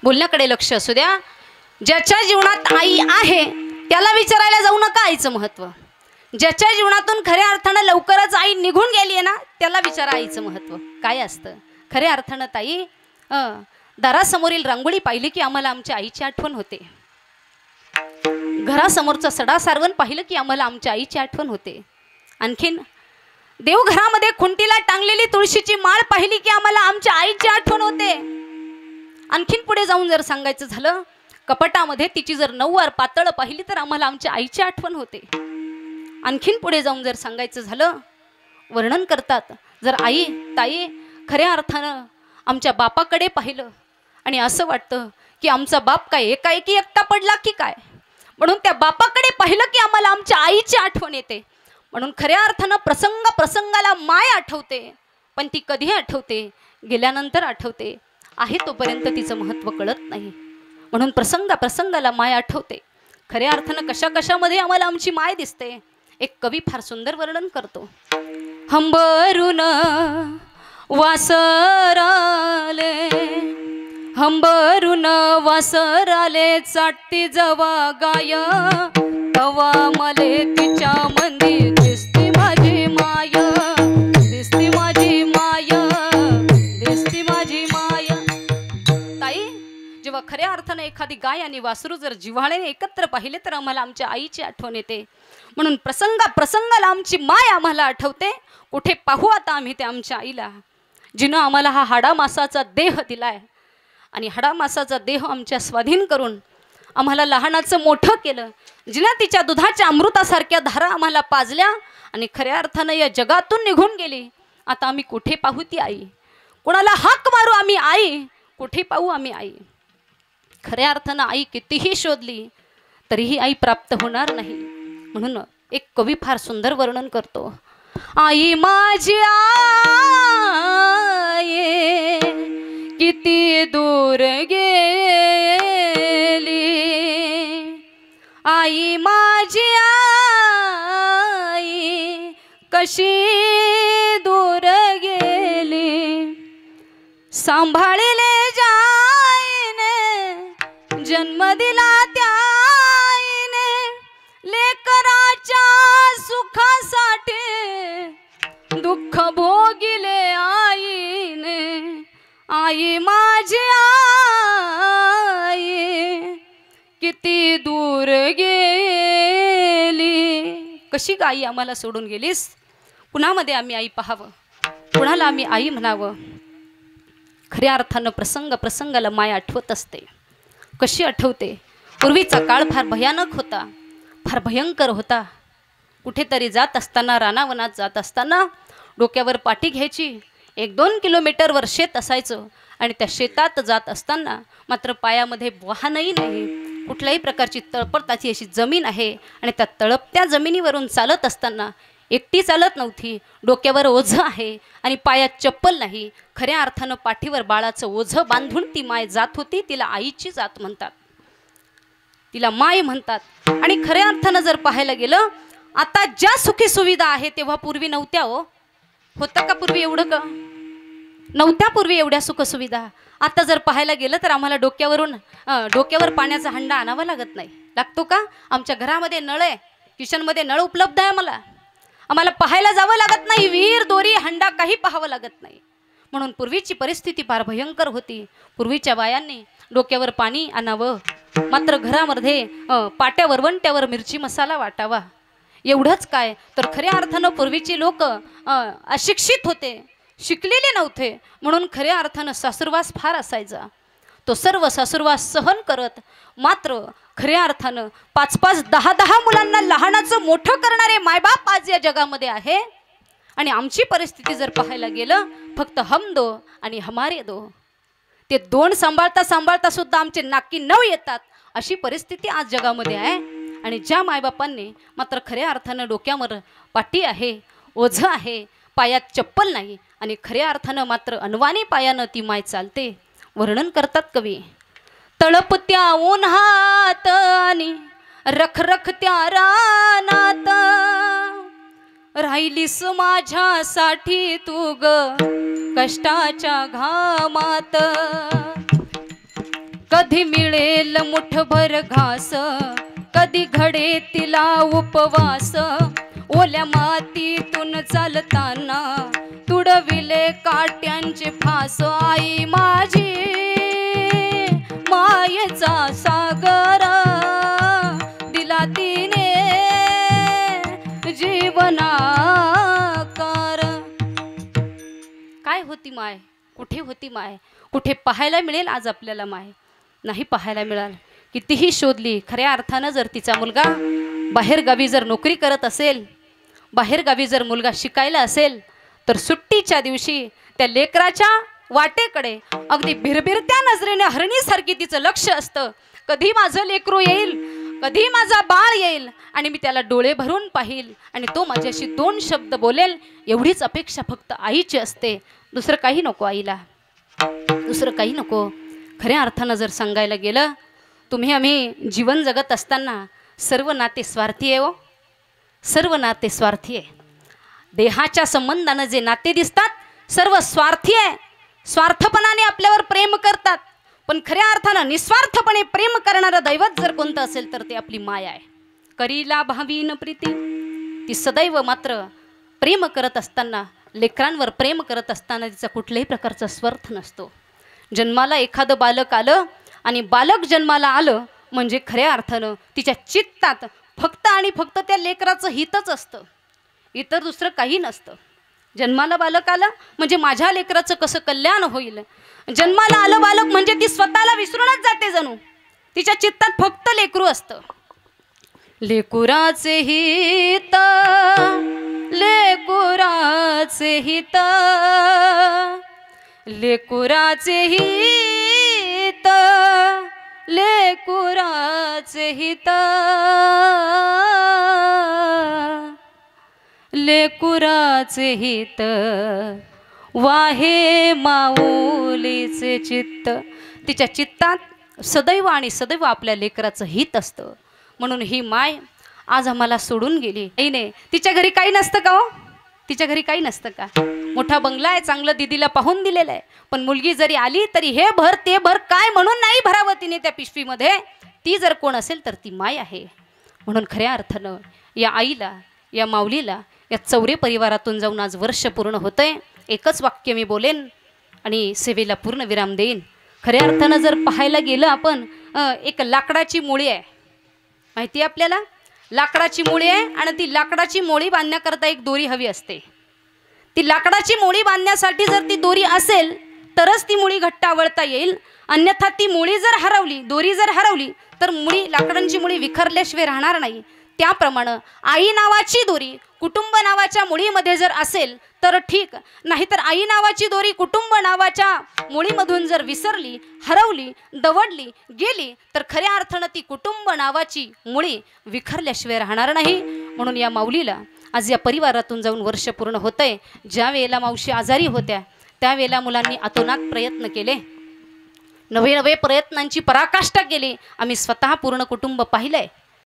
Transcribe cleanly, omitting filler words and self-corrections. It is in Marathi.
बोलण्याकडे लक्ष असू द्या। ज्याच्या जीवनात आई आहे त्याला विचारायला जाऊ नका आईचं महत्त्व। ज्याच्या जीवनातून खऱ्या अर्थानं लवकरच आई निघून गेली आहे ना त्याला विचारा आईचं महत्त्व काय असतं। खऱ्या अर्थानं ताई दारासमोरील रांगोळी पाहिली की आम्हाला आमच्या आईची आठवण होते। घरासमोरचं सडा सारवण पाहिलं की आम्हाला आमच्या आईची आठवण होते। आणखीन देवघरामध्ये खुंटीला टांगलेली तुळशीची माळ पाहिली की आम्हाला आमच्या आईची आठवण होते। आणखीन पुढे जाऊन जर सांगायचं झालं कपाटामध्ये तिची जर नऊवार पातळ पाहिली तर आम्हाला आमच्या आईची आठवण होते। आणखीन पुढे जाऊन जर सांगायचं झालं वर्णन करतात जर आई ताई खऱ्या अर्थानं आमच्या बापाकडे पाहिलं आणि असं वाटतं की आमचा बाप काय एकाएकी एकटा पडला की काय, म्हणून त्या बापाकडे पाहिलं की आम्हाला आमच्या आईची आठवण येते। म्हणून खऱ्या अर्थानं प्रसंगाला माय आठवते, पण ती कधी आठवते गेल्यानंतर आठवते, आहे तोपर्यंत तिचं महत्त्व कळत नाही। म्हणून प्रसंगाला माय आठवते। खऱ्या अर्थानं कशामध्ये आम्हाला आमची माय दिसते। एक कवी फार सुंदर वर्णन करतो। हंबरून वासराले चाटती जवा गाय तवा मले तिच्या मंदी दिसती माझी माय, दिसती माझी माय, दिसती माझी माय। ताई जेव्हा खऱ्या अर्थानं एखादी गाय आणि वासरू जर जिव्हाळ्याने एकत्र पाहिले तर आम्हाला आमच्या आईची आठवण येते। म्हणून प्रसंगाला आमची माय आम्हाला आठवते। कुठे पाहू आता आम्ही ते आमच्या आईला जिनं आम्हाला हा हाडामासाचा देह दिलाय आणि हाडामासाचा देह आमच्या स्वाधीन करून आम्हाला लहानाचं मोठं केलं, जिनं तिच्या दुधाच्या अमृतासारख्या धारा आम्हाला पाजल्या आणि खऱ्या अर्थानं या जगातून निघून गेली। आता आम्ही कुठे पाहू ती आई, कोणाला हाक मारू आम्ही आई, कुठे पाहू आम्ही आई। खऱ्या अर्थानं आई कितीही शोधली तरीही आई प्राप्त होणार नाही। म्हणून एक कवी फार सुंदर वर्णन करतो। आई माझी आई किती दूर गेली, आई माझी आई कशी दूर गेली, सांभाळले जाईने जन्म दिला त्याईने, लेकराच्या सुखासाठी दुःख भोगिले आईने, आई माझी आई किती दूर गेली। कशी गाई आम्हाला सोडून गेलीस, कुणामध्ये आम्ही आई पाहावं, कुणाला आम्ही आई म्हणावं। खऱ्या अर्थानं प्रसंगाला माय आठवत असते। कशी आठवते, पूर्वीचा काळ फार भयानक होता, फार भयंकर होता। कुठेतरी जात असताना रानावनात जात असताना डोक्यावर पाटी घ्यायची, 1-2 किलोमीटरवर शेत असायचं आणि त्या शेतात जात असताना मात्र पायामध्ये वाहनही नाही, कुठल्याही प्रकारची तळपताची अशी जमीन आहे आणि त्या तळपत्या जमिनीवरून चालत असताना एकटी चालत नव्हती, डोक्यावर ओझं आहे आणि पायात चप्पल नाही। खऱ्या अर्थानं पाठीवर बाळाचं ओझं बांधून ती माय जात होती। तिला आईची जात म्हणतात, तिला माय म्हणतात। आणि खऱ्या अर्थानं जर पाहायला गेलं आता ज्या सुखी सुविधा आहे तेव्हा पूर्वी नव्हत्या। होतं का पूर्वी एवढं का नव्हत्या पूर्वी एवढ्या सुखसुविधा। आता जर पाहायला गेलं तर आम्हाला डोक्यावर पाण्याचा हंडा आणावा लागत नाही, लागतो का? आमच्या घरामध्ये नळ आहे, किचनमध्ये नळ उपलब्ध आहे, आम्हाला पाहायला जावं लागत नाही, विहीर दोरी हंडा काही पाहावं लागत नाही। म्हणून पूर्वीची परिस्थिती फार भयंकर होती। पूर्वीच्या बायांनी डोक्यावर पाणी आणावं, मात्र घरामध्ये पाट्या वरवंट्यावर मिरची मसाला वाटावा, एवढंच काय तर खऱ्या अर्थानं पूर्वीची लोक अशिक्षित होते, शिकलेले नव्हते। म्हणून खऱ्या अर्थानं सासुरवास फार असायचा। तो सर्व सासुरवास सहन करत मात्र खऱ्या अर्थानं 5-5, 10-10 मुलांना लहानाचं मोठं करणारे मायबाप आज या जगामध्ये आहे। आणि आमची परिस्थिती जर पाहायला गेलं फक्त हम दो आणि हमारे दो, ते दोन सांभाळता सुद्धा आमचे नाकी 9 येतात, अशी परिस्थिती आज जगामध्ये आहे। आणि ज्या मायबापांनी मात्र खऱ्या अर्थानं डोक्यावर पाटी आहे, ओझं आहे, पायात चप्पल नाही आणि खऱ्या अर्थानं मात्र अनवाणी पायानं ती माय चालते। वर्णन करतात कवी, तळपत्या उन्हात आणि रखरखत्या रानात राहिलीस माझ्यासाठी तू ग कष्टाच्या घामात, कधी मिळेल मुठभर घास, कधी घडे तिला उपवास, ओल्या मातीतून चालताना तुडविले काट्यांचे फास। आई माझी मायेचा सागर दिला तिने जीवनाकार। काय होती माय, कुठे होती माय, कुठे पाहायला मिळेल आज आपल्याला माय? नाही पाहायला मिळाल। कितीही शोधली, खऱ्या अर्थानं जर तिचा मुलगा बाहेरगावी जर नोकरी करत असेल, बाहेरगावी जर मुलगा शिकायला असेल, तर सुट्टीच्या दिवशी त्या लेकराच्या वाटेकडे अगदी भिरभिरत्या नजरेने हरणीसारखी तिचं लक्ष असतं। कधी माझं लेकरू येईल, कधी माझा बाळ येईल आणि मी त्याला डोळे भरून पाहिल आणि तो माझ्याशी दोन शब्द बोलेल, एवढीच अपेक्षा फक्त आईची असते। दुसरं काही नको आईला, दुसरं काही नको। खऱ्या अर्थानं जर सांगायला गेलं, तुम्ही आम्ही जीवन जगत असताना सर्व नाते स्वार्थी आहे हो, सर्व नाते स्वार्थी आहे। देहाच्या संबंधानं जे नाते दिसतात सर्व स्वार्थी आहे, स्वार्थपणाने आपल्यावर प्रेम करतात। पण खऱ्या अर्थानं निस्वार्थपणे प्रेम करणारं दैवत जर कोणतं असेल तर ते आपली माय आहे। करीला भावीन प्रीती, ती सदैव मात्र प्रेम करत असताना, लेकरांवर प्रेम करत असताना तिचा कुठल्याही प्रकारचा स्वार्थ नसतो। जन्माला एखादं बालक आलं आणि बालक जन्माला आलं म्हणजे खऱ्या अर्थानं तिच्या चित्तात फक्त आणि फक्त त्या लेकराचं हितच असतं, इतर दुसरं काही नसतं। जन्माला बालक आलं म्हणजे माझ्या लेकराचं कसं कल्याण होईल, जन्माला आलं बालक म्हणजे ती स्वतःला विसरूनच जाते, जणू तिच्या चित्तात फक्त लेकरू असतं। लेकुराचे हित, लेकुराचे हित, लेकुराचे हित, लेकुराचे हित, लेकुराचे हित वाहे माऊलीचे चित्त। तिच्या चित्तात सदैव आणि सदैव आपल्या लेकराचं हित असतं। म्हणून ही माय आज आम्हाला सोडून गेली। आईने तिच्या घरी काही नसतं का हो, तिच्या घरी काही नसतं का? मोठा बंगला आहे, चांगलं दीदीला पाहून दिलेलं आहे, पण मुलगी जरी आली तरी हे भर ते भर काय म्हणून नाही भरावं तिने त्या पिशवीमध्ये। ती जर कोण असेल तर ती माय आहे। म्हणून खऱ्या अर्थानं या आईला, या माऊलीला, या चौरे परिवारातून जाऊन आज वर्ष पूर्ण होतंय। एकच वाक्य मी बोलेन आणि सेवेला पूर्ण विराम देईन। खऱ्या अर्थानं जर पाहायला गेलं आपण, एक लाकडाची मुळी आहे, माहिती आहे आपल्याला, लाकडाची मुळी आहे आणि ती लाकडाची मोळी बांधण्याकरता एक दोरी हवी असते। ती लाकडाची मोळी बांधण्यासाठी जर ती दोरी असेल तरच ती मुळी घट्ट आवळता येईल, अन्यथा ती मुळी जर हरवली, दोरी जर हरवली तर मुळी, लाकडांची मुळी विखरल्याशिवाय राहणार नाही। त्याप्रमाणे आई नावाची दोरी कुटुंब नावाच्या मुळीमध्ये जर असेल तर ठीक, नाहीतर आई नावाची दोरी कुटुंब नावाच्या मुळीमधून जर विसरली, हरवली, दवडली गेली तर खऱ्या अर्थानं ती कुटुंब नावाची मुळी विखरल्याशिवाय राहणार नाही। म्हणून या माऊलीला आज या परिवारातून जाऊन वर्ष पूर्ण होतंय। ज्या वेळेला मावशी आजारी होत्या त्यावेळेला मुलांनी अतोनात प्रयत्न केले, नवे नवे प्रयत्नांची पराकाष्ठा केली। आम्ही स्वतः पूर्ण कुटुंब पाहिलंय।